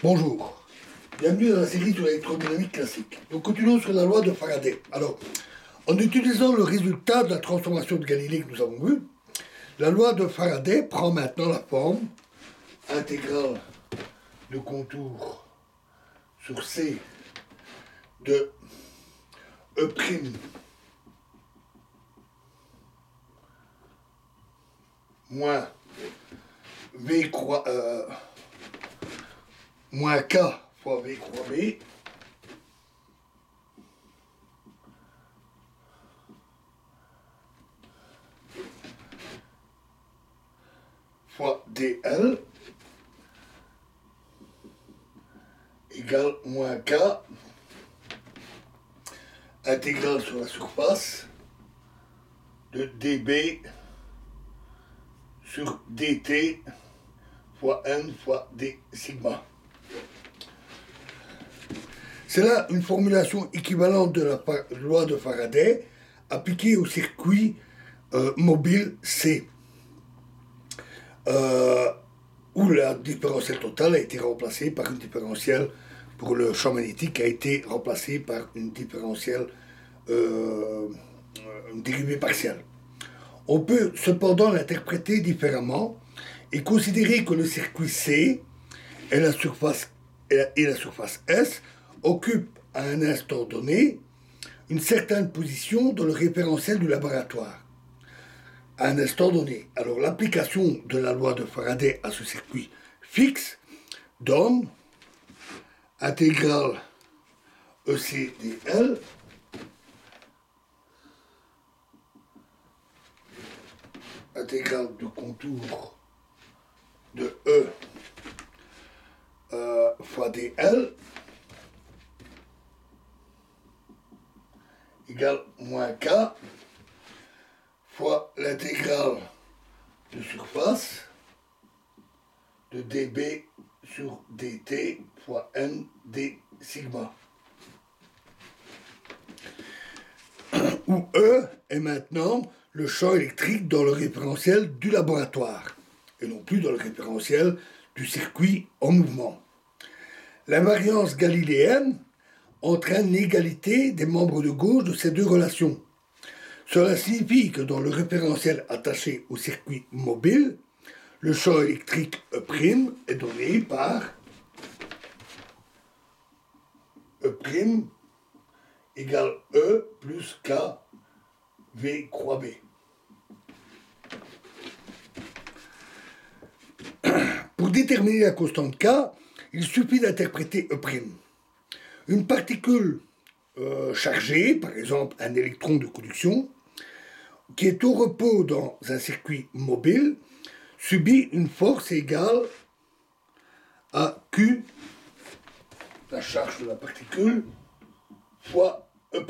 Bonjour, bienvenue dans la série sur l'électrodynamique classique. Donc continuons sur la loi de Faraday. Alors, en utilisant le résultat de la transformation de Galilée que nous avons vu, la loi de Faraday prend maintenant la forme intégrale de contour sur C de E' moins V moins K fois V croix B fois DL égale moins K intégrale sur la surface de dB sur dt fois n fois d sigma. C'est là une formulation équivalente de la loi de Faraday appliquée au circuit mobile C, où la différentielle totale a été remplacée par une différentielle pour le champ magnétique qui a été remplacée par une différentielle une dérivée partielle. On peut cependant l'interpréter différemment et considérer que le circuit C et la surface S occupent à un instant donné une certaine position dans le référentiel du laboratoire. À un instant donné. Alors l'application de la loi de Faraday à ce circuit fixe donne intégrale ECdL intégrale de contour de E fois dL égale moins K fois l'intégrale de surface de dB sur dt fois n d sigma, où E est maintenant le champ électrique dans le référentiel du laboratoire, et non plus dans le référentiel du circuit en mouvement. L'invariance galiléenne entraîne l'égalité des membres de gauche de ces deux relations. Cela signifie que dans le référentiel attaché au circuit mobile, le champ électrique E' est donné par E' égale E plus K V croix B. Pour déterminer la constante K, il suffit d'interpréter E'. Une particule chargée, par exemple un électron de conduction, qui est au repos dans un circuit mobile, subit une force égale à Q, la charge de la particule, fois E'.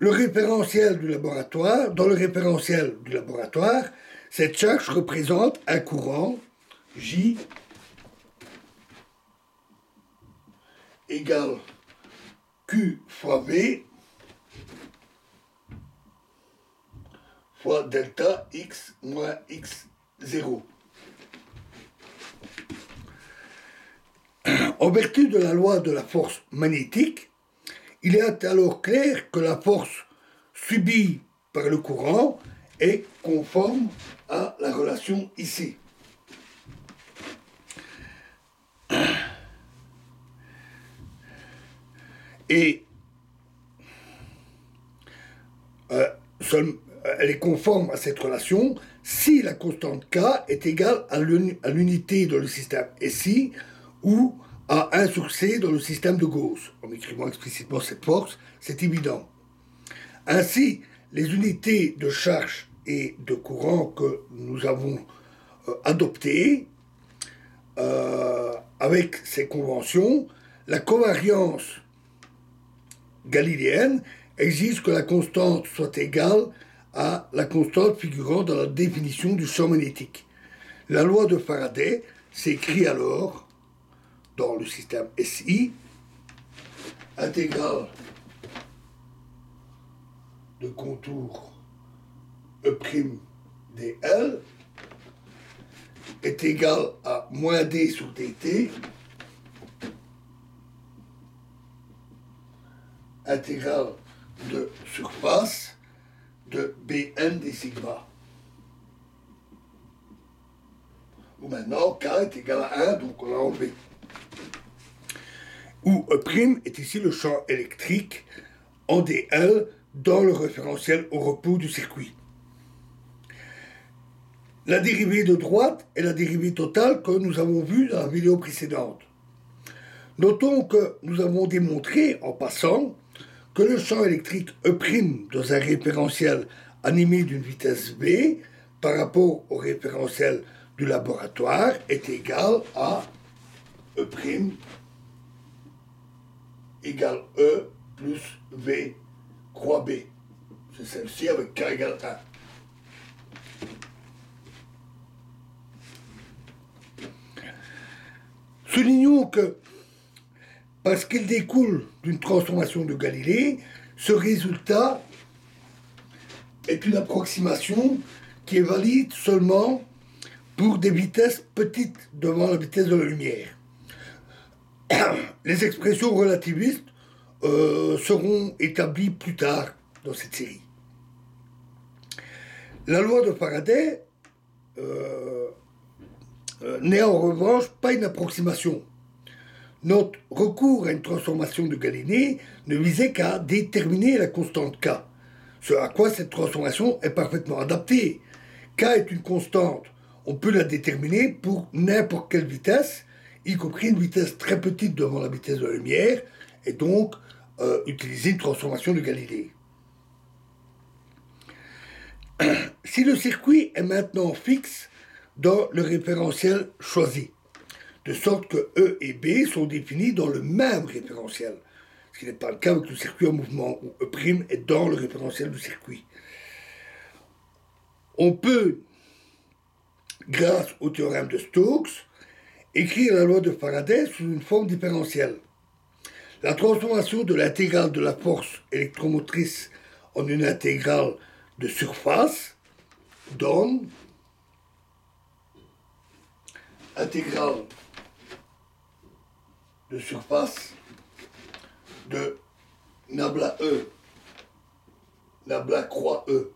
Le référentiel du laboratoire, dans le référentiel du laboratoire, cette charge représente un courant J égale Q fois V fois delta X moins X0. En vertu de la loi de la force magnétique, il est alors clair que la force subie par le courant est conforme à la relation ici. Et elle est conforme à cette relation si la constante K est égale à l'unité dans le système SI ou à 1 sur C dans le système de Gauss. En écrivant explicitement cette force, c'est évident. Ainsi, les unités de charge et de courant que nous avons adoptées, avec ces conventions, la covariance galiléenne exige que la constante soit égale à la constante figurant dans la définition du champ magnétique. La loi de Faraday s'écrit alors dans le système SI, intégrale de contour E' dl est égal à moins d sur dt intégrale de surface de Bn des sigma. Où maintenant K est égal à 1, donc on l'a enlevé. Où E' est ici le champ électrique en dl dans le référentiel au repos du circuit. La dérivée de droite est la dérivée totale que nous avons vue dans la vidéo précédente. Notons que nous avons démontré en passant que le champ électrique E' dans un référentiel animé d'une vitesse v par rapport au référentiel du laboratoire est égal à E' égale E plus V croix B. C'est celle-ci avec K égale 1. Soulignons que, parce qu'il découle d'une transformation de Galilée, ce résultat est une approximation qui est valide seulement pour des vitesses petites devant la vitesse de la lumière. Les expressions relativistes seront établies plus tard dans cette série. La loi de Faraday n'est en revanche pas une approximation. Notre recours à une transformation de Galilée ne visait qu'à déterminer la constante K, ce à quoi cette transformation est parfaitement adaptée. K est une constante, on peut la déterminer pour n'importe quelle vitesse, y compris une vitesse très petite devant la vitesse de la lumière, et donc utiliser une transformation de Galilée. Si le circuit est maintenant fixe dans le référentiel choisi, de sorte que E et B sont définis dans le même référentiel, ce qui n'est pas le cas avec le circuit en mouvement, où E' est dans le référentiel du circuit. On peut, grâce au théorème de Stokes, écrire la loi de Faraday sous une forme différentielle. La transformation de l'intégrale de la force électromotrice en une intégrale de surface donne intégrale de surface de nabla E, nabla croix E,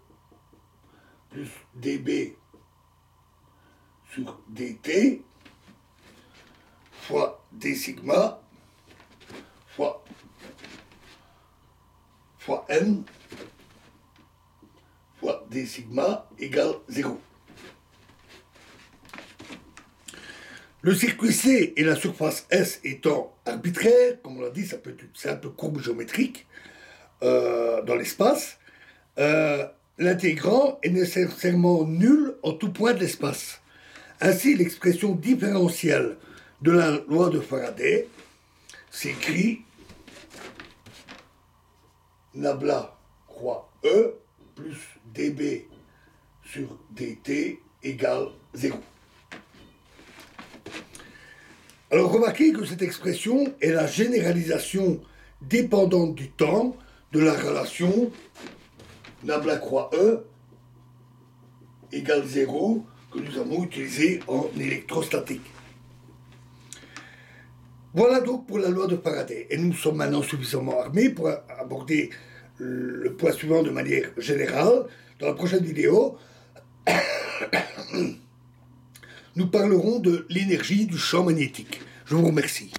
plus dB sur dt fois d sigma fois n fois d sigma égale 0. Le circuit C et la surface S étant arbitraires, comme on l'a dit, ça peut être une simple courbe géométrique dans l'espace, l'intégrand est nécessairement nul en tout point de l'espace. Ainsi, l'expression différentielle de la loi de Faraday s'écrit nabla croix E plus dB sur dt égale 0. Alors remarquez que cette expression est la généralisation dépendante du temps de la relation nabla croix E égale 0 que nous avons utilisée en électrostatique. Voilà donc pour la loi de Faraday. Et nous sommes maintenant suffisamment armés pour aborder le point suivant de manière générale. Dans la prochaine vidéo, nous parlerons de l'énergie du champ magnétique. Je vous remercie.